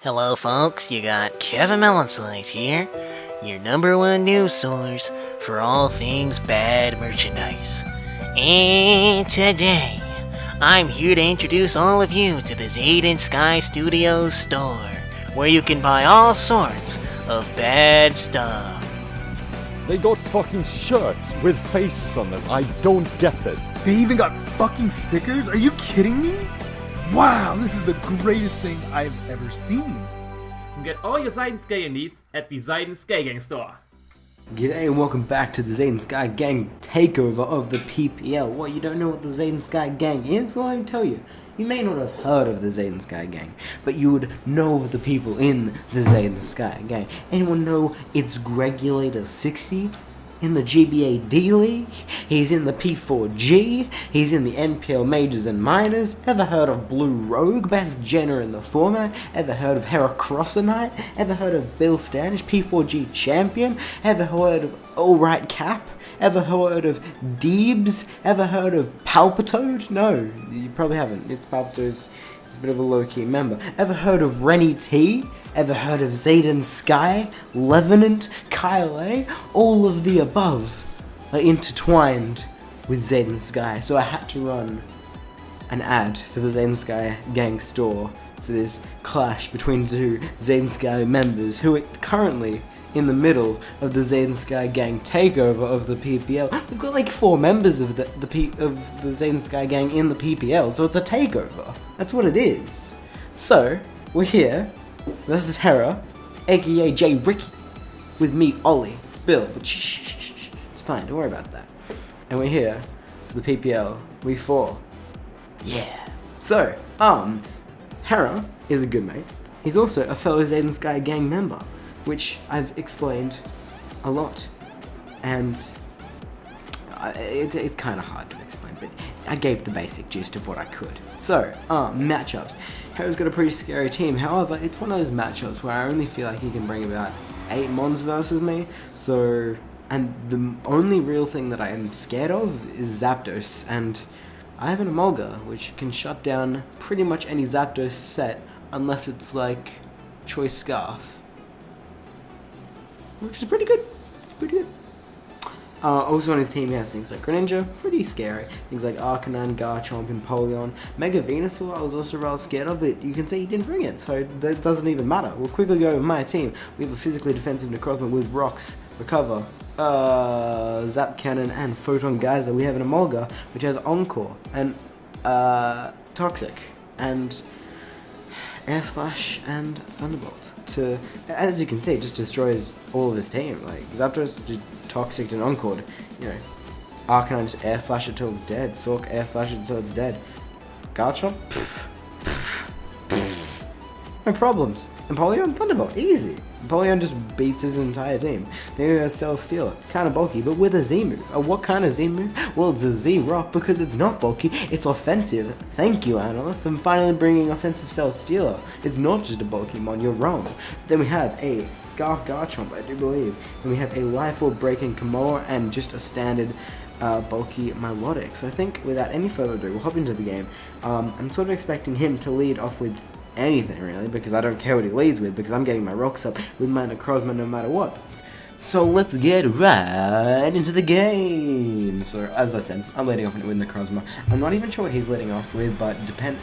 Hello folks, you got Kevin Melonslice here, your #1 news source for all things bad merchandise. And today, I'm here to introduce all of you to the Zayden Skye Studios store, where you can buy all sorts of bad stuff. They got fucking shirts with faces on them. I don't get this. They even got fucking stickers? Are you kidding me? Wow, this is the greatest thing I've ever seen. Get all your Zayden Skye Gang needs at the Zayden Skye Gang store. G'day and welcome back to the Zayden Skye Gang takeover of the PPL. What, you don't know what the Zayden Skye Gang is? Well, let me tell you. You may not have heard of the Zayden Skye Gang, but you would know the people in the Zayden Skye Gang. Anyone know it's Regulator 60? In the GBA D League, he's in the P4G, he's in the NPL Majors and Minors. Ever heard of Blue Rogue, best Jenner in the format? Ever heard of Hera Crossernite? Ever heard of Bill Standish, P4G champion? Ever heard of Alright Cap? Ever heard of Deebs? Ever heard of Palpitoad? No, you probably haven't. It's Palpitoad's. It's a bit of a low-key member. Ever heard of Rennie T? Ever heard of Zayden Skye, Levenant, Kyle A? All of the above are intertwined with Zayden Skye, so I had to run an ad for the Zayden Skye Gang store for this clash between two Zayden Skye members who are currently in the middle of the Zayden Skye Gang takeover of the PPL. We've got like 4 members of the Zayden Skye Gang in the PPL, so it's a takeover. That's what it is. So we're here versus Hera, aka J Ricky, with me, Ollie. It's Bill, but shh. It's fine, don't worry about that. And we're here for the PPL week 4. Yeah. So, Hera is a good mate. He's also a fellow Zayden Skye Gang member, which I've explained a lot, and it's kind of hard to explain, but I gave the basic gist of what I could. So, matchups. Hera's got a pretty scary team, however, it's one of those matchups where I only feel like he can bring about 8 mons versus me, so, and the only real thing that I am scared of is Zapdos, and I have an Emolga, which can shut down pretty much any Zapdos set, unless it's like Choice Scarf, which is pretty good. Also on his team he has things like Greninja, pretty scary. Things like Arcanine, Garchomp, Empoleon. Mega Venusaur I was also rather scared of, but you can see he didn't bring it, so that doesn't even matter. We'll quickly go with my team. We have a physically defensive Necrozma with Rocks, Recover, Zap Cannon, and Photon Geyser. We have an Emolga, which has Encore, and Toxic, and Air Slash and Thunderbolt. As you can see, it just destroys all of his team. Like Zapdos just Toxic and Encored, you know. Arcanine just Air Slash it till it's dead. Sork Air Slash it till it's dead. Garchomp, no problems. Empoleon, Thunderbolt, easy. Empoleon just beats his entire team. Then we have Celesteela, kind of bulky, but with a Z move. What kind of Z move? Well, it's a Z Rock because it's not bulky, it's offensive. Thank you, analysts. I'm finally bringing offensive Celesteela. It's not just a bulky mon, you're wrong. Then we have a Scarf Garchomp, I do believe. Then we have a Life Orb breaking Kommo-o and just a standard bulky Milotic. So I think without any further ado, we'll hop into the game. I'm sort of expecting him to lead off with anything really, because I don't care what he leads with, because I'm getting my rocks up with my Necrozma no matter what. So let's get right into the game. So as I said, I'm leading off with Necrozma. I'm not even sure what he's leading off with, but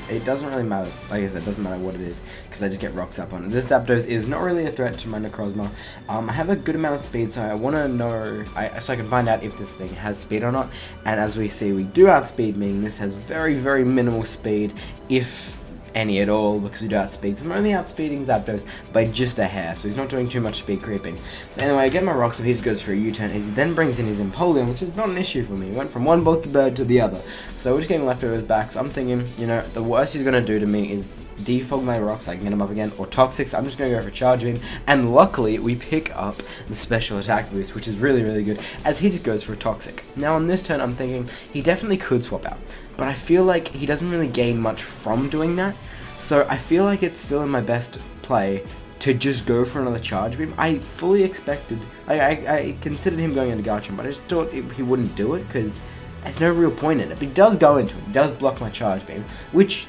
it doesn't really matter. Like I said, it doesn't matter what it is, because I just get rocks up on it. This Zapdos is not really a threat to my Necrozma. I have a good amount of speed, so I want to know, so I can find out if this thing has speed or not. And as we see, we do outspeed, meaning this has very, very minimal speed, if any at all, because we do outspeed. I'm only outspeeding Zapdos by just a hair, so he's not doing too much speed creeping. So anyway, I get my rocks up, he just goes for a U-turn, he then brings in his Empoleon, which is not an issue for me. He went from one bulky bird to the other. So we're just getting leftovers back, so I'm thinking, you know, the worst he's going to do to me is defog my rocks, I can get him up again, or Toxic, so I'm just going to go for Charge Beam, and luckily we pick up the special attack boost, which is really, really good, as he just goes for a Toxic. Now on this turn, I'm thinking, he definitely could swap out, but I feel like he doesn't really gain much from doing that. So I feel like it's still in my best play to just go for another Charge Beam. I fully expected, I considered him going into Garchomp, but I just thought he wouldn't do it because there's no real point in it. But he does go into it, he does block my Charge Beam, which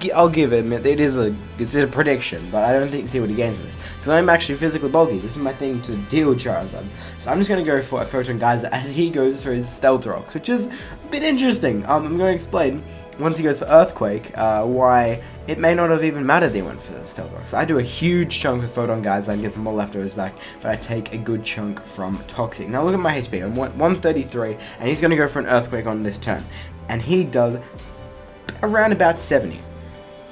I'll give him it's a prediction, but I don't see what he gains with this. Because I'm actually physically bulky. This is my thing to deal with Charizard. So I'm just going to go for a Photon Geyser as he goes for his Stealth Rocks, which is a bit interesting. I'm going to explain, once he goes for Earthquake, why it may not have even mattered that he went for the Stealth Rocks. So I do a huge chunk with Photon Geyser and get some more leftovers back, but I take a good chunk from Toxic. Now look at my HP. I'm 133, and he's going to go for an Earthquake on this turn. And he does around about 70.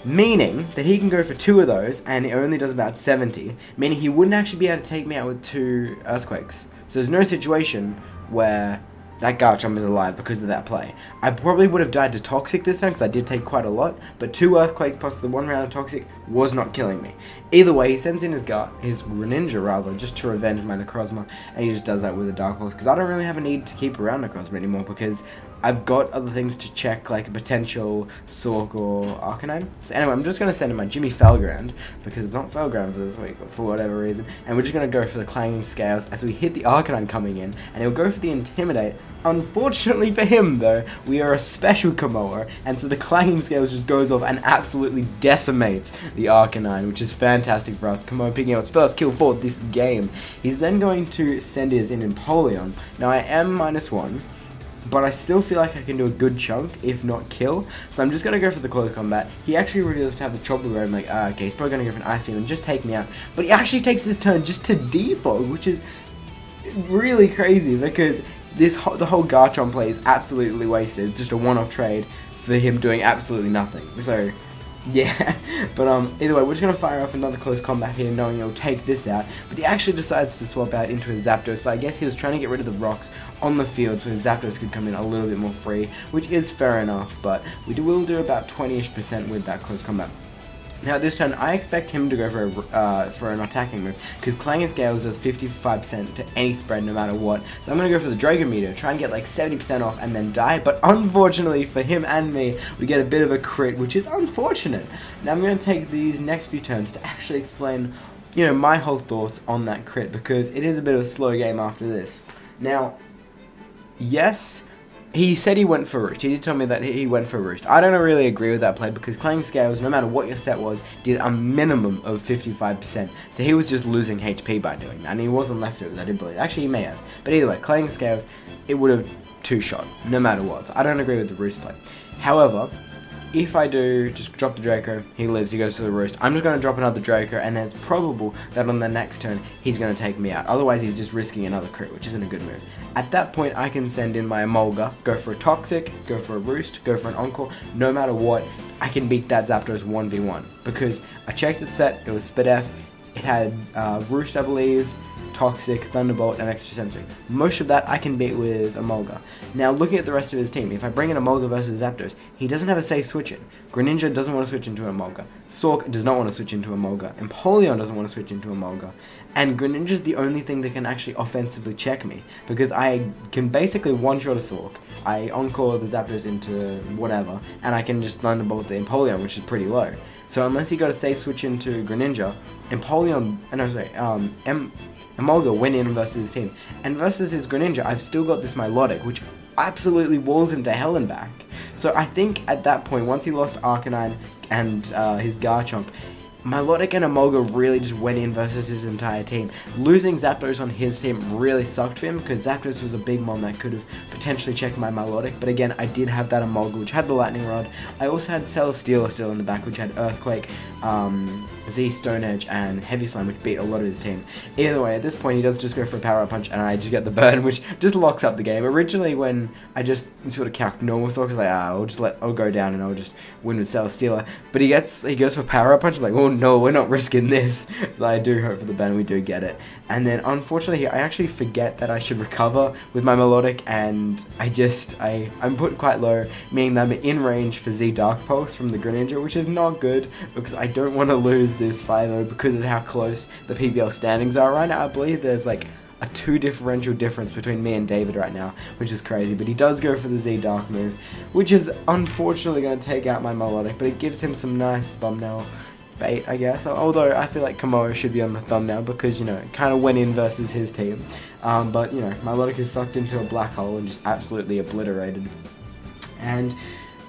Meaning that he can go for 2 of those, and it only does about 70. Meaning he wouldn't actually be able to take me out with 2 Earthquakes. So there's no situation where that Garchomp is alive because of that play. I probably would have died to Toxic this time because I did take quite a lot, but 2 Earthquakes plus the 1 round of Toxic was not killing me. Either way, he sends in his Greninja rather, just to revenge my Necrozma, and he just does that with a Dark Pulse because I don't really have a need to keep around Necrozma anymore because I've got other things to check, like a potential Sork or Arcanine. So anyway, I'm just going to send in my Jimmy Felground, because it's not Felground for this week, for whatever reason. And we're just going to go for the Clanging Scales as we hit the Arcanine coming in, and he'll go for the Intimidate. Unfortunately for him, though, we are a special Kommo-o, and so the Clanging Scales just goes off and absolutely decimates the Arcanine, which is fantastic for us. Kommo-o picking out his first kill for this game. He's then going to send his in Empoleon. Now, I am -1. But I still feel like I can do a good chunk, if not kill. So I'm just going to go for the close combat. He actually reveals to have the Chopper Bear. I'm like, okay, he's probably going to go for an Ice Beam and just take me out. But he actually takes this turn just to defog, which is really crazy because the whole Garchomp play is absolutely wasted. It's just a one-off trade for him doing absolutely nothing. So yeah, but either way, we're just going to fire off another close combat here, knowing he'll take this out, but he actually decides to swap out into a Zapdos, so I guess he was trying to get rid of the rocks on the field so his Zapdos could come in a little bit more free, which is fair enough, but will do about 20-ish% with that close combat. Now this turn, I expect him to go for an attacking move, because Clanging Scales does 55% to any spread no matter what, so I'm going to go for the Dragon Meteor, try and get like 70% off and then die, but unfortunately for him and me, we get a bit of a crit, which is unfortunate. Now I'm going to take these next few turns to actually explain, my whole thoughts on that crit, because it is a bit of a slow game after this. Now, yes, he said he went for Roost. He did tell me that he went for Roost. I don't really agree with that play because Clanging Scales, no matter what your set was, did a minimum of 55%. So he was just losing HP by doing that. And he wasn't leftovers, I did believe. Actually, he may have. But either way, Clanging Scales, it would have two-shot, no matter what. So I don't agree with the Roost play. However, if I do just drop the Draco, he lives, he goes to the Roost, I'm just going to drop another Draco, and then it's probable that on the next turn, he's going to take me out. Otherwise, he's just risking another crit, which isn't a good move. At that point, I can send in my Emolga, go for a Toxic, go for a Roost, go for an Encore. No matter what, I can beat that Zapdos 1v1. Because I checked its set, it was Spit F, it had Roost, I believe, Toxic, Thunderbolt, and Extra Sensory. Most of that I can beat with Emolga. Now, looking at the rest of his team, if I bring in Emolga versus Zapdos, he doesn't have a safe switch in. Greninja doesn't want to switch into Emolga. Sork does not want to switch into Emolga. Empoleon doesn't want to switch into Emolga. And Greninja's the only thing that can actually offensively check me, because I can basically one-shot a Sork. I Encore the Zapdos into whatever, and I can just Thunderbolt the Empoleon, which is pretty low. So unless he got a safe switch into Greninja, Emolga went in versus his team. And versus his Greninja, I've still got this Milotic, which absolutely walls him to hell and back. So I think at that point, once he lost Arcanine and his Garchomp, Milotic and Emolga really just went in versus his entire team. Losing Zapdos on his team really sucked for him, because Zapdos was a big mon that could have potentially checked my Milotic, but again, I did have that Emolga, which had the Lightning Rod. I also had Celesteela still in the back, which had Earthquake, Z Stone Edge, and Heavy Slime, which beat a lot of his team. Either way, at this point, he does just go for a Power Up Punch, and I just get the burn, which just locks up the game. Originally, when I just sort of calced normal Sork, I was like, I'll go down and I'll just win with Celesteela. But he goes for Power Up Punch, I'm like, oh no, we're not risking this. So I do hope for the burn, we do get it. And then, unfortunately, I actually forget that I should recover with my Milotic, and I'm put quite low, meaning that I'm in range for Z Dark Pulse from the Greninja, which is not good, because I don't want to lose this Philo because of how close the PPL standings are right now. I believe there's like a 2 differential difference between me and David right now, which is crazy, but he does go for the Z Dark move, which is unfortunately going to take out my Milotic, but it gives him some nice thumbnail bait, I guess, although I feel like Kommo-o should be on the thumbnail because, it kind of went in versus his team, but, Milotic is sucked into a black hole and just absolutely obliterated. And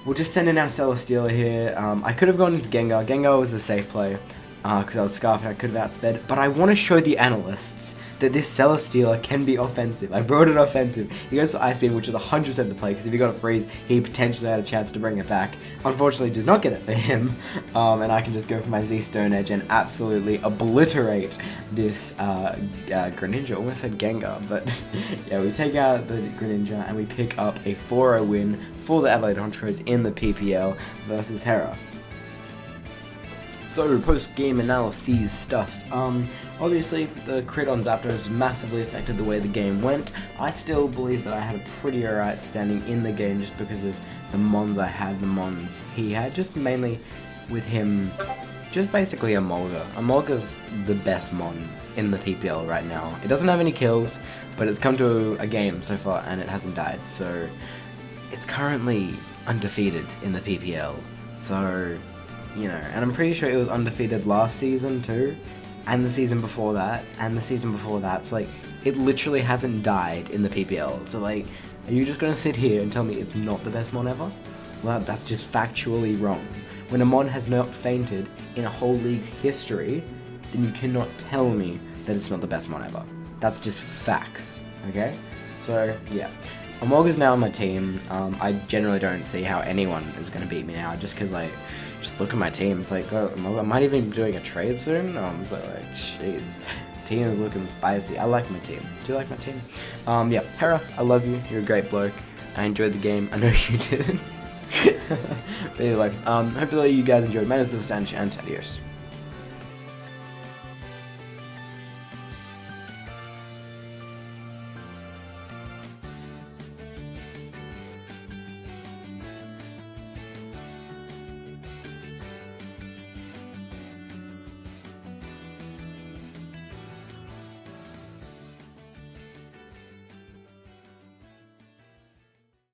we'll just send in our Celesteela here. I could have gone into Gengar. Gengar was a safe play because I was Scarf and I could have outsped. But I want to show the analysts that this Celesteela can be offensive. I brought it offensive. He goes to Ice Beam, which is 100% the play, because if he got a freeze, he potentially had a chance to bring it back. Unfortunately, does not get it for him, and I can just go for my Z Stone Edge and absolutely obliterate this Greninja. Almost said Gengar, but yeah, we take out the Greninja and we pick up a 4-0 win for the Adelaide Honchkrows in the PPL versus Hera. So, post-game analyses stuff. Obviously, the crit on Zapdos massively affected the way the game went. I still believe that I had a pretty alright standing in the game just because of the mons I had, the mons he had. Just mainly with him, just basically Emolga. Emolga's the best mon in the PPL right now. It doesn't have any kills, but it's come to a game so far and it hasn't died. So, it's currently undefeated in the PPL. So, you know, and I'm pretty sure it was undefeated last season too, and the season before that, and the season before that. So like, it literally hasn't died in the PPL. So like, are you just gonna sit here and tell me it's not the best mon ever? Well, that's just factually wrong. When a mon has not fainted in a whole league's history, then you cannot tell me that it's not the best mon ever. That's just facts, okay? So yeah. Emolga's now on my team. I generally don't see how anyone is going to beat me now, just because, like, just look at my team. It's like, oh, I might even be doing a trade soon. So, like, jeez. Team is looking spicy. I like my team. Do you like my team? Yeah, Hera, I love you. You're a great bloke. I enjoyed the game. I know you did. But anyway, hopefully you guys enjoyed. My name is Mr. and adios.